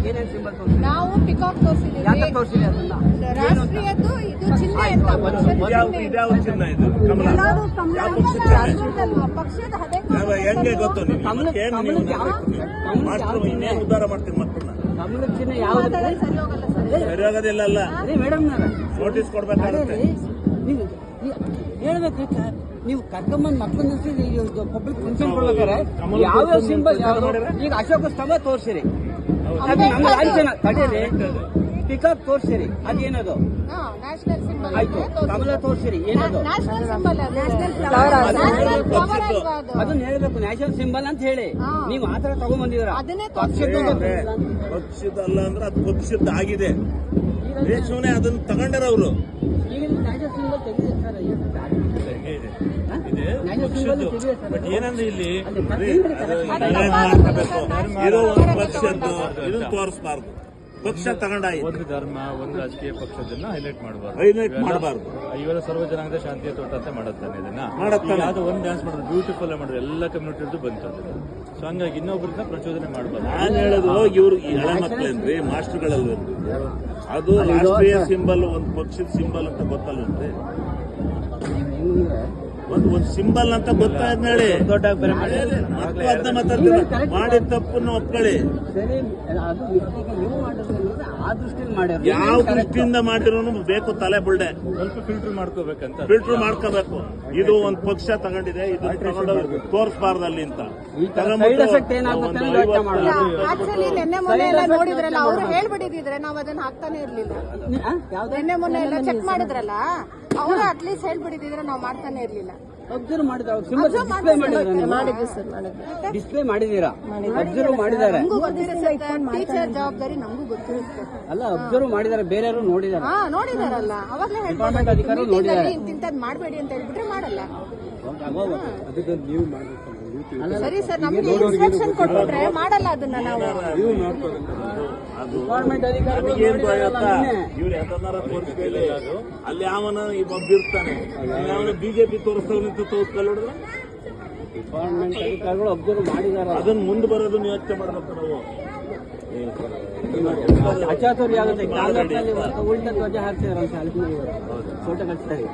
ಏನೇನು ಸಿಂಬಲ್ ತೋರಿಸಿ? ನಾವು ಪಿಕಾಕ್ ತೋರಿಸಿದ್ದೀವಿ. ಯಾಕೆ ತೋರಿಸಿದೆ ಅದನ್ನ? ರಾಷ್ಟ್ರೀಯದ್ದು ಇದು ಚಿಹ್ನೆ ಅಂತ ಇದ್ಯಾವ ಚಿನ್ನ ಇದು? ಕಮಲ ಎಲ್ಲರೂ ಯಾವ ಕಮಲ ಪಕ್ಷದ ಚಿಹ್ನೆ? ರಾಷ್ಟ್ರದಲ್ವಾ? ಪಕ್ಷದ ಹದೇ ಹೆಂಗೆ ಗೊತ್ತು ನಿಮ್ಗೆ? ಕಮಲ- ಏನ್ ನೀವು ಕಮಲಕ್ಕೆ ಯಾವ- ಮಾಸ್ಟರ್ ಇನ್ನೇನು ಉದ್ಧಾರ ಮಾಡ್ತೀವಿ ಮಕ್ಕಳನ್ನ? ಕಮಲದ ಚಿಹ್ನೆ ಯಾವ್ದು? ಸರಿ ಹೋಗಲ್ಲ ಸರ್. ಸರಿ ಹೋಗೋದಿಲ್ಲ ಅಲ್ಲ, ಮೇಡಮ್ ನೋಟಿಸ್ ಕೊಡ್ಬೇಕಾಗುತ್ತೆ. ನೀವು ಹೇಳ್ಬೇಕು. ನೀವು ಕರ್ಕೊಂಬಂದ್ ಮಕ್ಕಳನ್ನ ಪಬ್ಲಿಕ್ ಫಂಕ್ಷನ್ ಕೊಡ್ಬೇಕಾರೆ ಯಾವ್ಯಾವ ಸಿಂಬಲ್ ಯಾವ್ದು? ಈಗ ಅಶೋಕ ಸ್ತಂಭ ತೋರಿಸಿರಿ, ಅದು ನಮ್ಮ ಲಾಂಛನ ತಡೀರಿ. ಪಿಕಾಕ್ ತೋರಿಸಿರಿ, ಅದೇನದು? ನ್ಯಾಷನಲ್ ಸಿಂಬಲ್ ಆಯ್ತು. ಕಮಲ ತೋರಿಸಿರಿ, ಏನದು? ನ್ಯಾಷನಲ್ ಸಿಂಬಲ್ ನ್ಯಾಷನಲ್ ಫ್ಲವರ್ ಅಲ್ವಾ ಅದು? ಅದನ್ನ ಹೇಳ್ಬೇಕು, ನ್ಯಾಷನಲ್ ಸಿಂಬಲ್ ಅಂತ ಹೇಳಿ. ನೀವು ಆತರ ತಗೊಂಡ್ಬಂದಿದ್ರ ಅದನ್ನೇ ಪಕ್ಷದಲ್ಲ ಅಂದ್ರೆ ಅದು ಪಕ್ಷದ ಆಗಿದೆ. ದೇಶವನ್ನೇ ಅದನ್ನ ತಗೊಂಡಾರ ಅವರು. ಈಗ ನ್ಯಾಷನಲ್ ಸಿಂಬಲ್ ತೆಗೆದಿದೆ ಸರ್. ಬಟ್ ಏನಂದ್ರೆ ಇಲ್ಲಿ ಮಾಡ್ಕೋಬೇಕು, ಇದು ಒಂದು ಪಕ್ಷದ್ದು, ಇದನ್ನ ತೋರಿಸಬಾರ್ದು. ಪಕ್ಷ ತಗೊಂಡಾಯ್ತು, ಒಂದು ಧರ್ಮ ಒಂದು ರಾಜಕೀಯ ಪಕ್ಷದನ್ನ ಹೈಲೈಟ್ ಮಾಡಬಾರ್ದು. ಇವೆಲ್ಲ ಸರ್ವ ಜನಾಂಗದ ಶಾಂತಿಯ ತೋಟ ಅಂತ ಮಾಡುತ್ತಾನೆ ಇದನ್ನ. ಮಾಡುತ್ತಾನೆ. ಯಾವ್ದೋ ಒಂದು ಡ್ಯಾನ್ಸ್ ಮಾಡಿದ್ರೆ ಬ್ಯೂಟಿಫುಲ್ ಮಾಡಿದ್ರೆ ಎಲ್ಲ ಕಮ್ಯುನಿಟಿ ಬಂತು ಅದನ್ನ. ಸೊ ಹಂಗಾಗಿ ಇನ್ನೊಬ್ಬರನ್ನ ಪ್ರಚೋದನೆ ಮಾಡಬಾರ್ದು. ನಾನು ಹೇಳೋದು ಇವ್ರು ಈ ಹಳೆ ಮಕ್ಕಳೇನ್ರಿ, ಮಾಸ್ಟರ್ಗಳಲ್ವೇನ್ರಿ? ಅದು ರಾಷ್ಟ್ರೀಯ ಸಿಂಬಲ್, ಒಂದು ಪಕ್ಷದ ಸಿಂಬಲ್ ಅಂತ ಗೊತ್ತಲ್ವೇನ್ರಿ? ಒಂದು ಸಿಂಬಲ್ ಅಂತ ಗೊತ್ತಾಯ್ತು ಹೇಳಿ. ದೊಡ್ಡ ಮಕ್ಕಳು ಅದನ್ನ ಮಾತಾಡ್ತಾರೆ, ಮಾಡಿದ ತಪ್ಪನ್ನು ಒಪ್ಕೊಳ್ಳಿ. ಸರಿ, ಅದು ಮಿಸ್ಟೇಕ್ ನೀವು ಮಾಡಿದ್ರೆ ಆ ದೃಷ್ಟಿಯಲ್ಲಿ ಮಾಡ್ಯಾರ. ಯಾವ ದೃಷ್ಟಿಯಿಂದ ಮಾಡಿರೋನು ಬೇಕು ತಲೆ ಬುಲ್ಡೆ. ಸ್ವಲ್ಪ ಫಿಲ್ಟರ್ ಮಾಡ್ಕೋಬೇಕಂತ. ಫಿಲ್ಟರ್ ಮಾಡ್ಕೋಬೇಕು. ಇದು ಒಂದು ಪಕ್ಷ ತಗೊಂಡಿದೆ, ಇದು ತಗೊಂಡು ತೋರಿಸಬಾರ್ದು ಅಲ್ಲಿ ಅಂತ. ಸೈಡ್ ಎಫೆಕ್ಟ್ ಏನಾಗುತ್ತೆ ಅಂತ ಯೋಚನೆ ಮಾಡೋದು. ಆಕ್ಚುಲಿ ನಿನ್ನೆ ಮೊನ್ನೆ ಎಲ್ಲ ನೋಡಿದ್ರಲ್ಲ, ಅವ್ರು ಹೇಳ್ಬಿಟ್ಟಿದ್ರೆ ನಾವು ಅದನ್ನ ಹಾಕ್ತಾನೆ ಇರ್ಲಿಲ್ಲ. ನಿನ್ನೆ ಮೊನ್ನೆ ಎಲ್ಲ ಚೆಕ್ ಮಾಡಿದ್ರಲ್ಲ, ಅವರು ಅಟ್ಲೀಸ್ಟ್ ಹೇಳ್ಬಿಟ್ಟಿದ್ರೆ ನಾವು ಮಾಡ್ತಾನೆ ಇರ್ಲಿಲ್ಲ. ಅಬ್ಸರ್ವ್ ಮಾಡಿದ್ರೆ ಅವ್ರು ಸಿಂಬಲ್ ಡಿಸ್ಪ್ಲೇ ಮಾಡಿದ್ರೆ ಡಿಸ್ಪ್ಲೇ ಮಾಡಿದೀರಾ? ಅಬ್ಸರ್ವ್ ಮಾಡಿದ್ದಾರೆ. ಟೀಚರ್ ಜವಾಬ್ದಾರಿ ನಮಗೂ ಗೊತ್ತಿರುತ್ತೆ. ಅಲ್ಲ, ಅಬ್ಸರ್ವ್ ಮಾಡಿದ್ದಾರೆ, ಬೇರೆಯವರು ನೋಡಿದ್ದಾರೆ. ನೋಡಿದಾರಲ್ಲ, ಅವಾಗಲೇ ಡಿಪಾರ್ಟ್ಮೆಂಟ್ ಅಧಿಕಾರಿಗಳು ನೋಡಿದ್ದಾರೆ. ಇಂಥದ್ದು ಮಾಡಬೇಡಿ ಅಂತ ಹೇಳ್ಬಿಟ್ರೆ ಮಾಡಲ್ಲ. ಅದಕ್ಕೆ ನೀವು ಮಾಡಿ. ಸರಿ ಸರ್, ನಮ್ಗೆ ಇನ್ಸ್ಟ್ರಕ್ಷನ್ ಕೊಟ್ಬಿಟ್ರೆ ಮಾಡಲ್ಲ ಅದನ್ನ ನಾವು. ಡಿಪಾರ್ಟ್ಮೆಂಟ್ ಅಧಿಕಾರಿಗಳು ಏನ್ ಇವ್ರು ಯಾವ್ದಾರ ತೋರಿಸ್ಕೊಳ್ಳಿ, ಅಲ್ಲಿ ಯಾವನ ಒಬ್ಬಿರ್ತಾನೆ, ಯಾವನ ಬಿಜೆಪಿ ತೋರಿಸ್ತಾವ ತೋರಿಸ್ಕೊಳ್ಳೋದ್ರೆ ಡಿಪಾರ್ಟ್ಮೆಂಟ್ ಅಧಿಕಾರಿಗಳು ಅಬ್ಸರ್ವ್ ಮಾಡಿದ್ದಾರೆ. ಅದನ್ನ ಮುಂದೆ ಬರೋದನ್ನ ಯೋಚನೆ ಮಾಡ್ಬೇಕು ನಾವು. ಅಚಾತುರ್ಯ ಆಗುತ್ತೆ. ಕಾಂಗ್ರೆಸ್ನಲ್ಲಿ ಉಲ್ಟ ಧ್ವಜ ಹಾಕ್ತಿದಾರಂತೆ, ಅಲ್ಲಿ ಫೋಟೋ ಕಳಿಸ್ತಾರೆ.